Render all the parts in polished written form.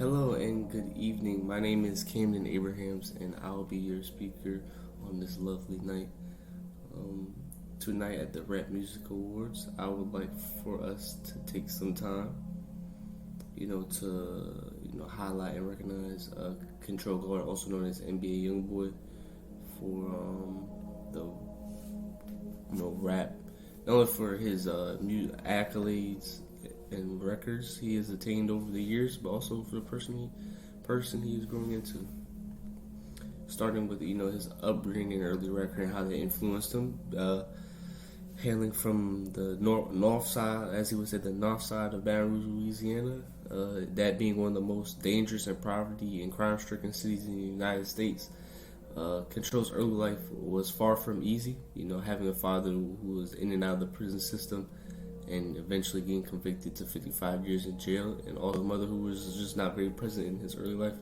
Hello and good evening. My name is Camden Abrahams, and I'll be your speaker on this lovely night. Um, Tonight at the Rap Music Awards, I would like for us to take some time, to highlight and recognize Control Guard, also known as NBA YoungBoy, for the rap, not only for his accolades and records he has attained over the years, but also for the person he is growing into. Starting with his upbringing and early record and how they influenced him. Hailing from the north side, as he would say, the north side of Baton Rouge, Louisiana, that being one of the most dangerous and poverty and crime-stricken cities in the United States. Control's early life was far from easy. Having a father who was in and out of the prison system and eventually getting convicted to 55 years in jail, and also a mother who was just not very present in his early life,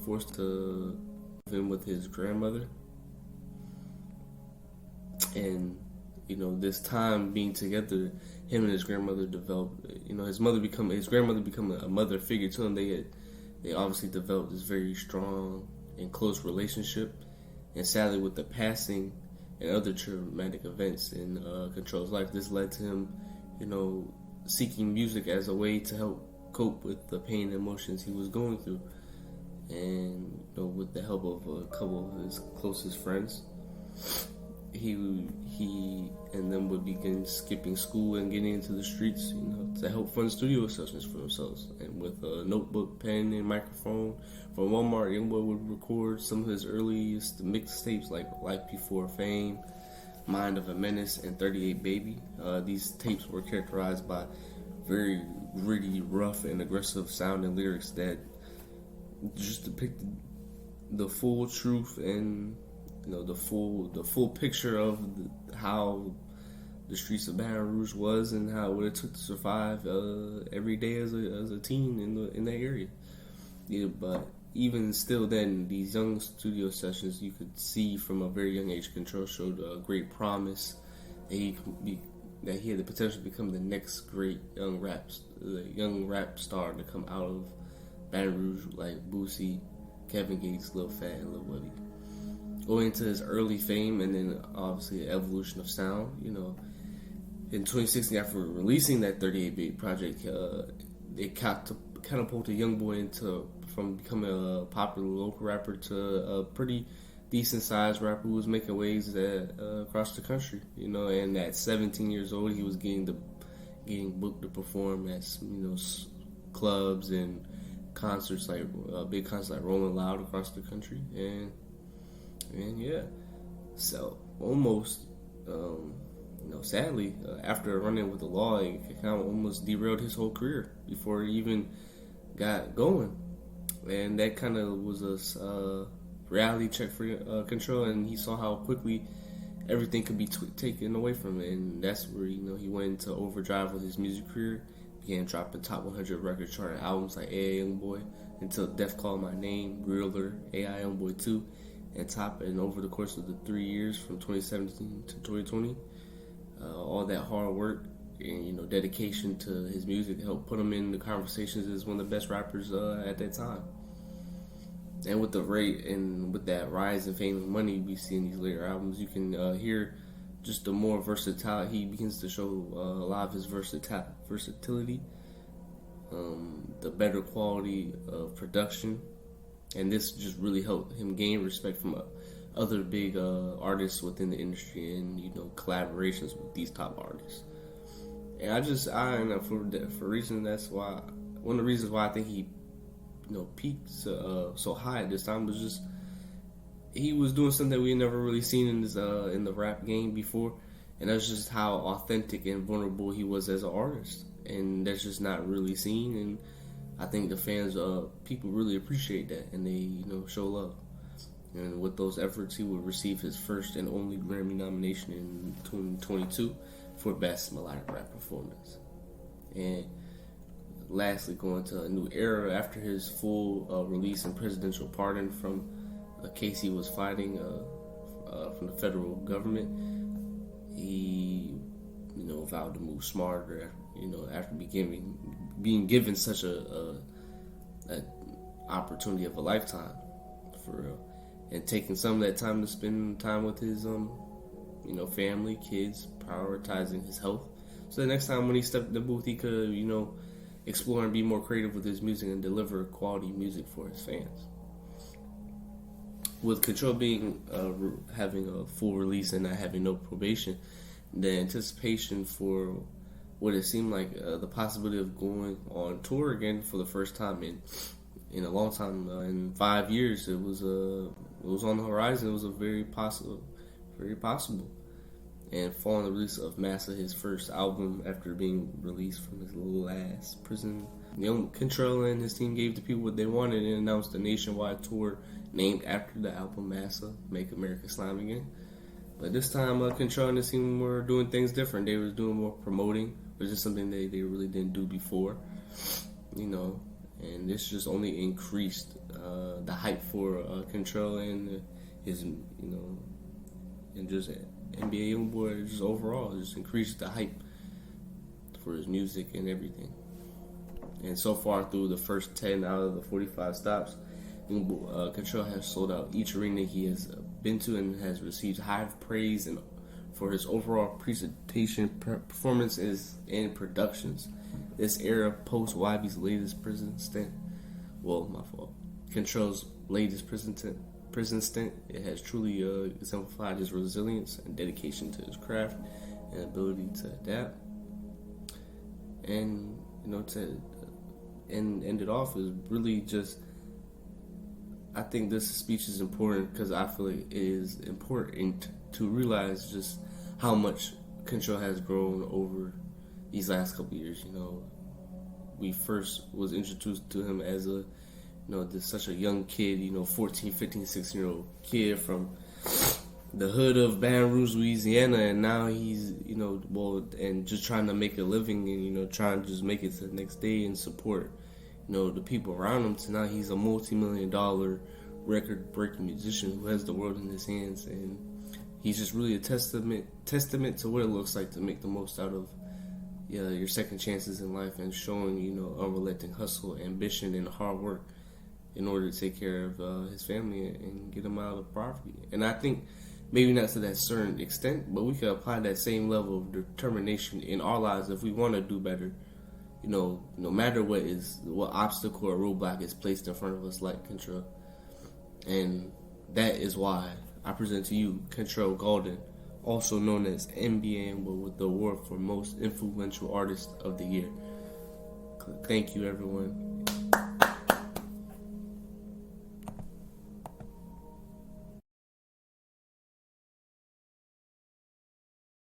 forced to live in with his grandmother. And this time being together, him and his grandmother developed. His grandmother become a mother figure to him. They obviously developed this very strong and close relationship. And sadly, with the passing and other traumatic events in Control's life, this led to him, seeking music as a way to help cope with the pain and emotions he was going through. And with the help of a couple of his closest friends, he and them would begin skipping school and getting into the streets, to help fund studio sessions for themselves. And with a notebook, pen, and microphone from Walmart, YoungBoy would record some of his earliest mixtapes like Life Before Fame, Mind of a Menace, and 38 Baby. These tapes were characterized by very gritty, rough, and aggressive sounding lyrics that just depicted the full truth and the full picture of how the streets of Baton Rouge was and what it took to survive every day as a teen in that area. But even still, then these young studio sessions, you could see from a very young age, Control showed great promise that he had the potential to become the next great young rap star to come out of Baton Rouge, like Boosie, Kevin Gates, Lil Fat, and Lil Webby. Going into his early fame and then obviously the evolution of sound, in 2016, after releasing that 38 Bit project, it catapulted YoungBoy from becoming a popular local rapper to a pretty decent sized rapper who was making waves across the country. And at 17 years old, he was getting booked to perform at clubs and concerts big concerts like Rolling Loud across the country. And yeah, so almost, sadly, after running with the law, it kind of almost derailed his whole career before he even got going. And that kind of was a reality check for Control, and he saw how quickly everything could be taken away from him. And that's where, he went into overdrive with his music career, began dropping top 100 record chart albums like AI YoungBoy, Until Death Called My Name, Realer, AI YoungBoy 2, and over the course of the 3 years from 2017 to 2020, all that hard work and dedication to his music helped put him in the conversations as one of the best rappers at that time. And with that rise in fame and money we see in these later albums, you can hear just the more versatile. He begins to show a lot of his versatility, the better quality of production. And this just really helped him gain respect from other big artists within the industry and collaborations with these top artists. And for reason that's why one of the reasons why I think he peaked so high at this time was just he was doing something that we had never really seen in the rap game before, and that's just how authentic and vulnerable he was as an artist, and that's just not really seen. And I think the fans, people really appreciate that, and they, show love. And with those efforts, he would receive his first and only Grammy nomination in 2022 for Best Melodic Rap Performance. And lastly, going to a new era after his full release and presidential pardon from a case he was fighting from the federal government, he, vowed to move smarter. After being given such a an opportunity of a lifetime, for real. And taking some of that time to spend time with his family, kids, prioritizing his health. So the next time when he stepped in the booth, he could, explore and be more creative with his music and deliver quality music for his fans. With Control being having a full release and not having no probation, the anticipation for what it seemed like the possibility of going on tour again for the first time in a long time, in 5 years, it was on the horizon. It was a very possible. And following the release of Massa, his first album after being released from his little ass prison, Control and his team gave the people what they wanted and announced a nationwide tour named after the album Massa, Make America Slime Again. But this time, Control and his team were doing things different. They were doing more promoting, which is something they really didn't do before, and this just only increased the hype for Control and his, and just NBA Youngboy, just overall, just increased the hype for his music and everything. And so far through the first 10 out of the 45 stops, Control has sold out each arena he has been to and has received high praise and for his overall presentation, performances, and productions. This era post YB's latest prison stint. Control's latest prison stint. It has truly exemplified his resilience and dedication to his craft and ability to adapt. And to end it off is really just. I think this speech is important because I feel like it is important to realize just how much Control has grown over these last couple of years. We first was introduced to him as such a young kid, 14, 15, 16-year-old kid from the hood of Baton Rouge, Louisiana, and now he's, and just trying to make a living and, trying to just make it to the next day and support, the people around him. So now he's a multi-million-dollar record-breaking musician who has the world in his hands, and he's just really a testament to what it looks like to make the most out of your second chances in life and showing, unrelenting hustle, ambition, and hard work in order to take care of his family and get him out of poverty. And I think maybe not to that certain extent, but we can apply that same level of determination in our lives if we want to do better. No matter what obstacle or roadblock is placed in front of us, like Control. And that is why I present to you Control Golden, also known as NBA, with the award for Most Influential Artist of the Year. Thank you, everyone.